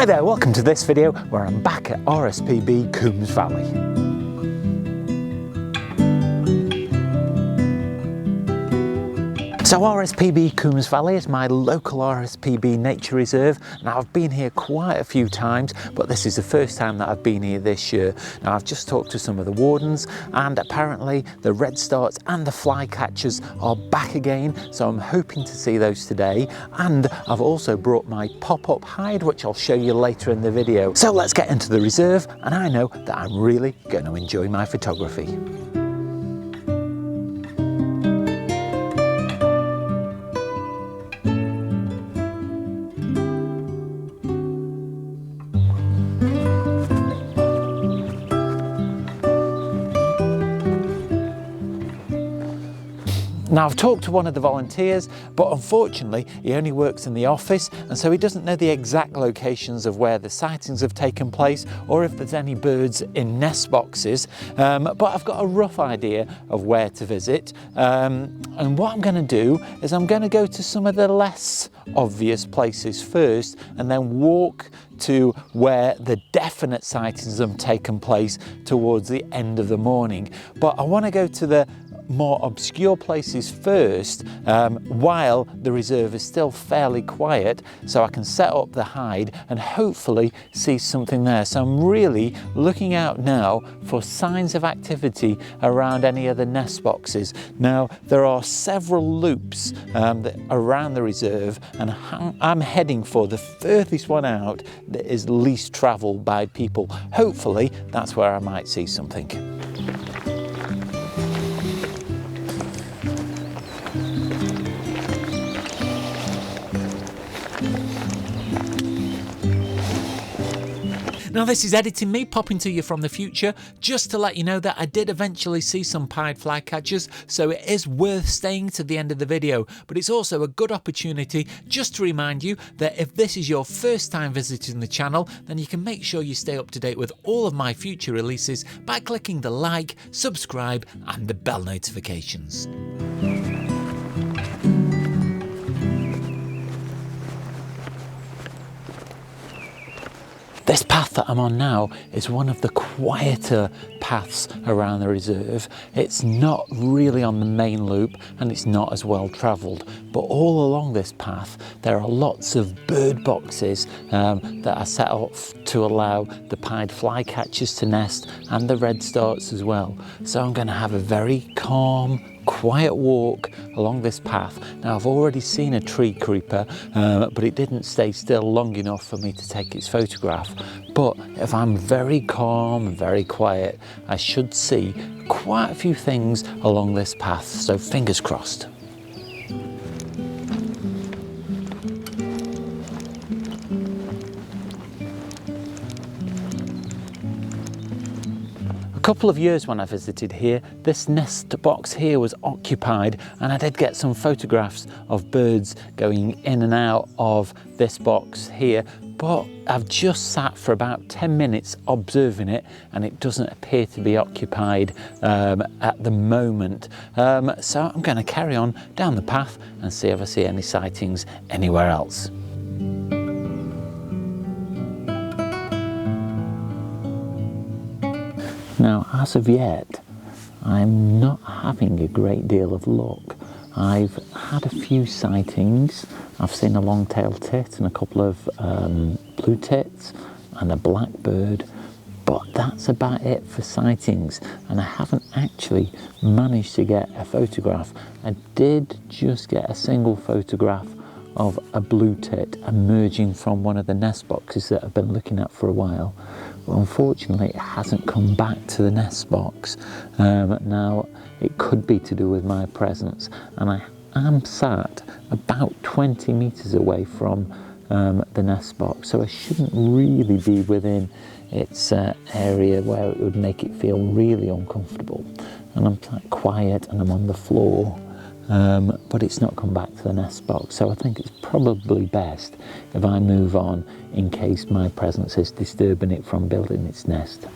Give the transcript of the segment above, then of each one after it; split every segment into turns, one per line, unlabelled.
Hi there, welcome to this video where I'm back at RSPB Coombes Valley. So RSPB Coombes Valley is my local RSPB nature reserve. Now I've been here quite a few times, but this is the first time that I've been here this year. Now I've just talked to some of the wardens and apparently the Redstarts and the Flycatchers are back again. So I'm hoping to see those today. And I've also brought my pop-up hide, which I'll show you later in the video. So let's get into the reserve, and I know that I'm really going to enjoy my photography. Now I've talked to one of the volunteers, but unfortunately he only works in the office, and so he doesn't know the exact locations of where the sightings have taken place or if there's any birds in nest boxes, but I've got a rough idea of where to visit, and what I'm going to do is I'm going to go to some of the less obvious places first and then walk to where the definite sightings have taken place towards the end of the morning. But I want to go to the more obscure places first while the reserve is still fairly quiet, so I can set up the hide and hopefully see something there. So I'm really looking out now for signs of activity around any of the nest boxes. Now there are several loops around the reserve, and I'm heading for the furthest one out that is least travelled by people. Hopefully that's where I might see something. Now this is editing me popping to you from the future, just to let you know that I did eventually see some pied flycatchers, so it is worth staying to the end of the video, but it's also a good opportunity just to remind you that if this is your first time visiting the channel, then you can make sure you stay up to date with all of my future releases by clicking the like, subscribe and the bell notifications. This path that I'm on now is one of the quieter paths around the reserve. It's not really on the main loop and it's not as well travelled, but all along this path there are lots of bird boxes that are set up to allow the pied flycatchers to nest and the redstarts as well. So I'm going to have a very calm, quiet walk along this path. Now I've already seen a tree creeper, but it didn't stay still long enough for me to take its photograph. But if I'm very calm and very quiet, I should see quite a few things along this path, so fingers crossed. A couple of years when I visited here, this nest box here was occupied, and I did get some photographs of birds going in and out of this box here, but I've just sat for about 10 minutes observing it and it doesn't appear to be occupied at the moment. So I'm going to carry on down the path and see if I see any sightings anywhere else. Now, as of yet, I'm not having a great deal of luck. I've had a few sightings. I've seen a long-tailed tit and a couple of blue tits and a blackbird, but that's about it for sightings, and I haven't actually managed to get a photograph. I did just get a single photograph of a blue tit emerging from one of the nest boxes that I've been looking at for a while. But unfortunately, it hasn't come back to the nest box. Now, it could be to do with my presence, and I am sat about 20 metres away from the nest box, so I shouldn't really be within its area where it would make it feel really uncomfortable. And I'm quite quiet and I'm on the floor. But it's not come back to the nest box, so I think it's probably best if I move on in case my presence is disturbing it from building its nest.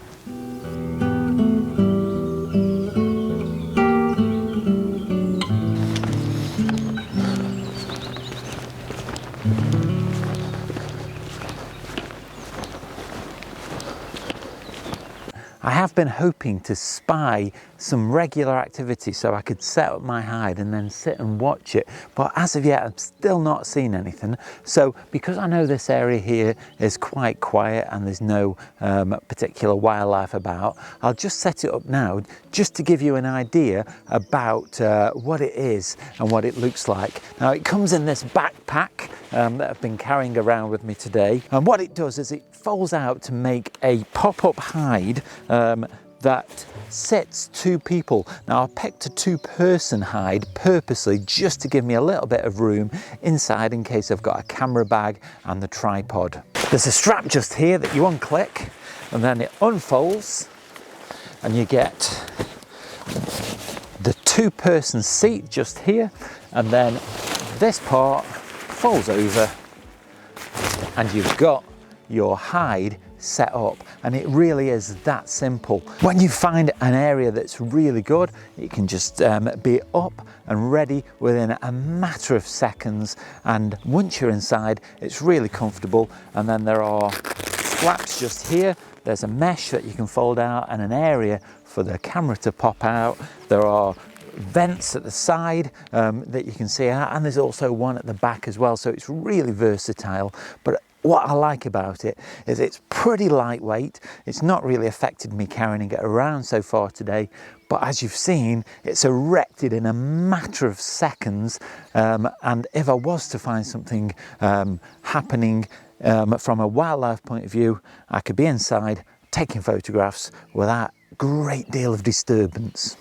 I have been hoping to spy some regular activity so I could set up my hide and then sit and watch it, but as of yet I've still not seen anything. So because I know this area here is quite quiet and there's no particular wildlife about, I'll just set it up now just to give you an idea about what it is and what it looks like. Now it comes in this backpack that I've been carrying around with me today, and what it does is it folds out to make a pop-up hide that sits two people. Now I picked a two-person hide purposely just to give me a little bit of room inside in case I've got a camera bag and the tripod. There's a strap just here that you unclick and then it unfolds and you get the two-person seat just here, and then this part folds over and you've got your hide set up, and it really is that simple. When you find an area that's really good, it can just be up and ready within a matter of seconds, and once you're inside it's really comfortable. And then there are flaps just here, there's a mesh that you can fold out and an area for the camera to pop out. There are vents at the side that you can see out, and there's also one at the back as well, so it's really versatile. But what I like about it is it's pretty lightweight. It's not really affected me carrying it around so far today, but as you've seen, it's erected in a matter of seconds, and if I was to find something happening from a wildlife point of view, I could be inside taking photographs without a great deal of disturbance.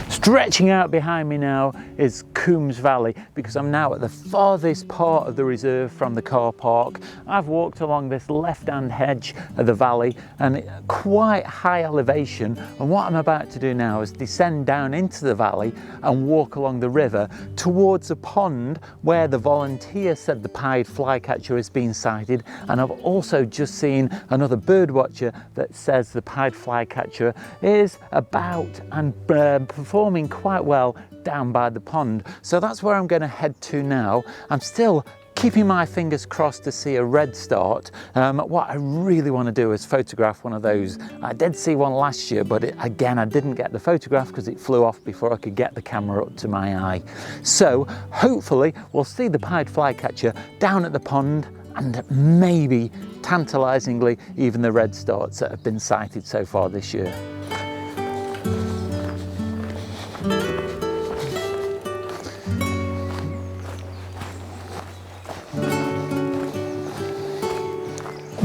Stretching out behind me now is Coombes Valley, because I'm now at the farthest part of the reserve from the car park. I've walked along this left-hand hedge of the valley, and quite high elevation, and what I'm about to do now is descend down into the valley and walk along the river towards a pond where the volunteer said the pied flycatcher has been sighted, and I've also just seen another bird watcher that says the pied flycatcher is about and performing quite well down by the pond. So that's where I'm going to head to now. I'm still keeping my fingers crossed to see a redstart. What I really want to do is photograph one of those. I did see one last year, but again I didn't get the photograph because it flew off before I could get the camera up to my eye. So hopefully we'll see the pied flycatcher down at the pond, and maybe tantalisingly even the redstarts that have been sighted so far this year.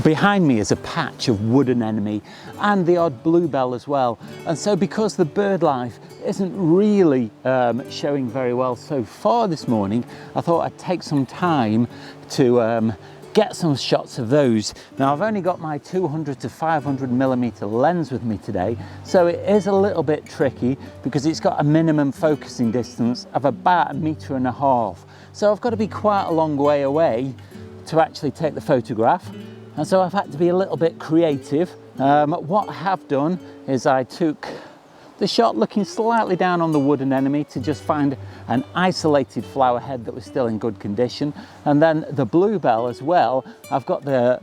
Behind me is a patch of wood anemone and the odd bluebell as well. And so because the bird life isn't really showing very well so far this morning, I thought I'd take some time to get some shots of those. Now I've only got my 200 to 500mm lens with me today, so it is a little bit tricky because it's got a minimum focusing distance of about 1.5 meters. So I've got to be quite a long way away to actually take the photograph. And so I've had to be a little bit creative. What I have done is I took the shot looking slightly down on the wood anemone to just find an isolated flower head that was still in good condition. And then the bluebell as well, I've got the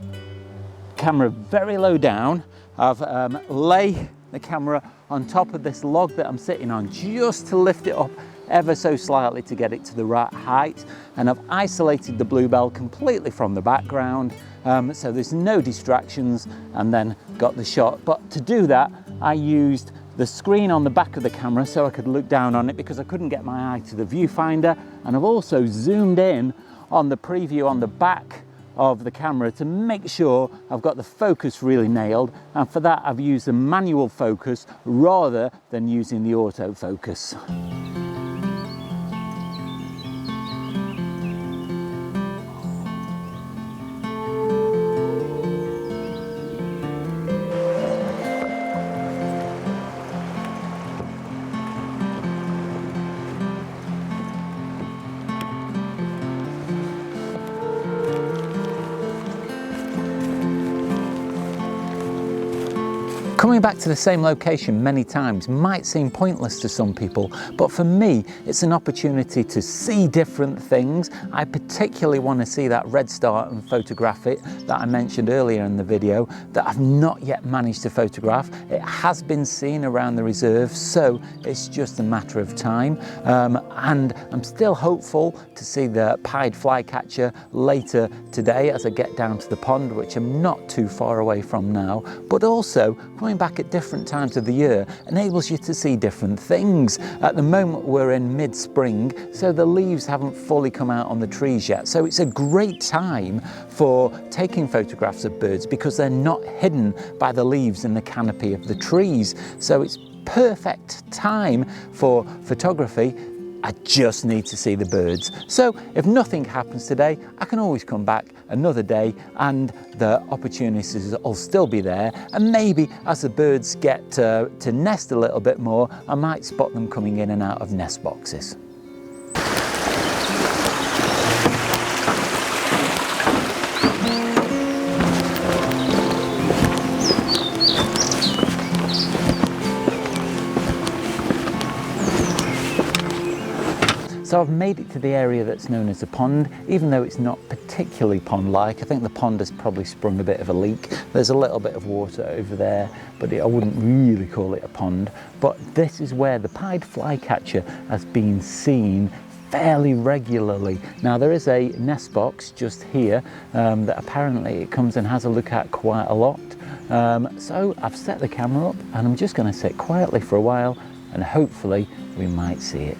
camera very low down. I've lay the camera on top of this log that I'm sitting on just to lift it up ever so slightly to get it to the right height, and I've isolated the bluebell completely from the background, so there's no distractions, and then got the shot. But to do that I used the screen on the back of the camera so I could look down on it because I couldn't get my eye to the viewfinder, and I've also zoomed in on the preview on the back of the camera to make sure I've got the focus really nailed, and for that I've used a manual focus rather than using the autofocus. Coming back to the same location many times might seem pointless to some people, but for me it's an opportunity to see different things. I particularly want to see that redstart and photograph it that I mentioned earlier in the video that I've not yet managed to photograph. It has been seen around the reserve, so it's just a matter of time, and I'm still hopeful to see the pied flycatcher later today as I get down to the pond, which I'm not too far away from now. But also coming back at different times of the year enables you to see different things. At the moment we're in mid-spring, so the leaves haven't fully come out on the trees yet, so it's a great time for taking photographs of birds because they're not hidden by the leaves in the canopy of the trees. So it's perfect time for photography. I just need to see the birds. So if nothing happens today, I can always come back another day and the opportunities will still be there. And maybe as the birds get to nest a little bit more, I might spot them coming in and out of nest boxes. So I've made it to the area that's known as a pond, even though it's not particularly pond-like. I think the pond has probably sprung a bit of a leak. There's a little bit of water over there, but I wouldn't really call it a pond. But this is where the pied flycatcher has been seen fairly regularly. Now there is a nest box just here that apparently it comes and has a look at quite a lot. So I've set the camera up and I'm just going to sit quietly for a while and hopefully we might see it.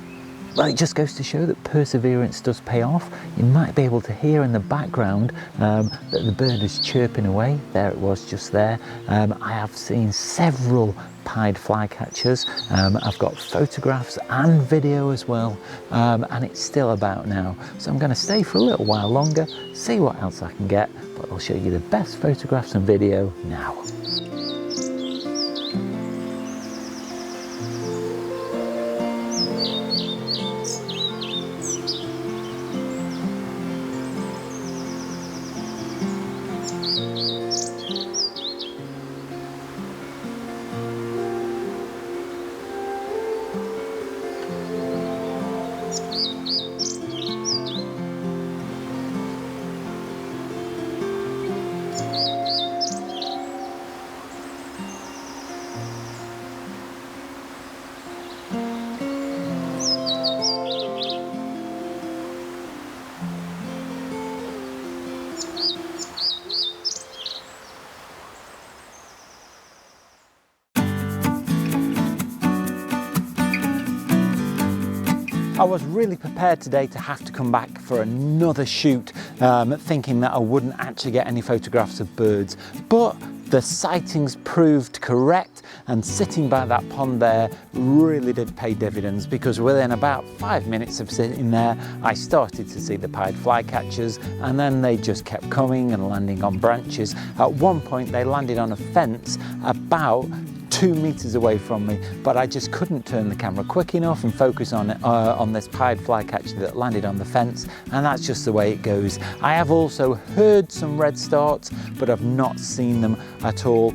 Well, it just goes to show that perseverance does pay off. You might be able to hear in the background that the bird is chirping away. There it was just there. I have seen several pied flycatchers. I've got photographs and video as well, and it's still about now. So I'm going to stay for a little while longer, see what else I can get, but I'll show you the best photographs and video now. I was really prepared today to have to come back for another shoot, thinking that I wouldn't actually get any photographs of birds, but the sightings proved correct, and sitting by that pond there really did pay dividends, because within about 5 minutes of sitting there I started to see the pied flycatchers, and then they just kept coming and landing on branches. At one point they landed on a fence about 2 meters away from me, but I just couldn't turn the camera quick enough and focus on it, on this pied flycatcher that landed on the fence, and that's just the way it goes. I have also heard some redstarts, but I've not seen them at all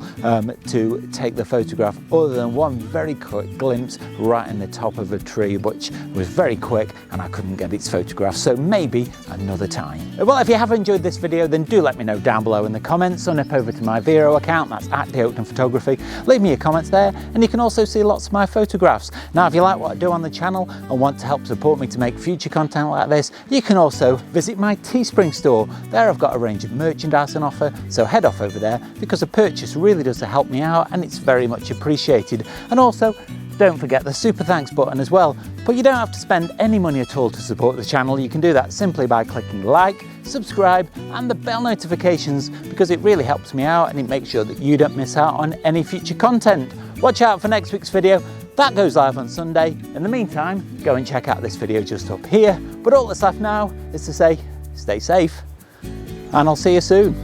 to take the photograph, other than one very quick glimpse right in the top of a tree, which was very quick and I couldn't get its photograph, so maybe another time. Well, if you have enjoyed this video, then do let me know down below in the comments, or nip over to my Vero account, that's at Oakden Photography. Leave me a comment there, and you can also see lots of my photographs. Now if you like what I do on the channel and want to help support me to make future content like this, you can also visit my Teespring store. There I've got a range of merchandise on offer, so head off over there, because a purchase really does help me out and it's very much appreciated. And also don't forget the super thanks button as well, but you don't have to spend any money at all to support the channel. You can do that simply by clicking like, subscribe and the bell notifications, because it really helps me out and it makes sure that you don't miss out on any future content. Watch out for next week's video. That goes live on Sunday. In the meantime, go and check out this video just up here. But all that's left now is to say, stay safe, and I'll see you soon.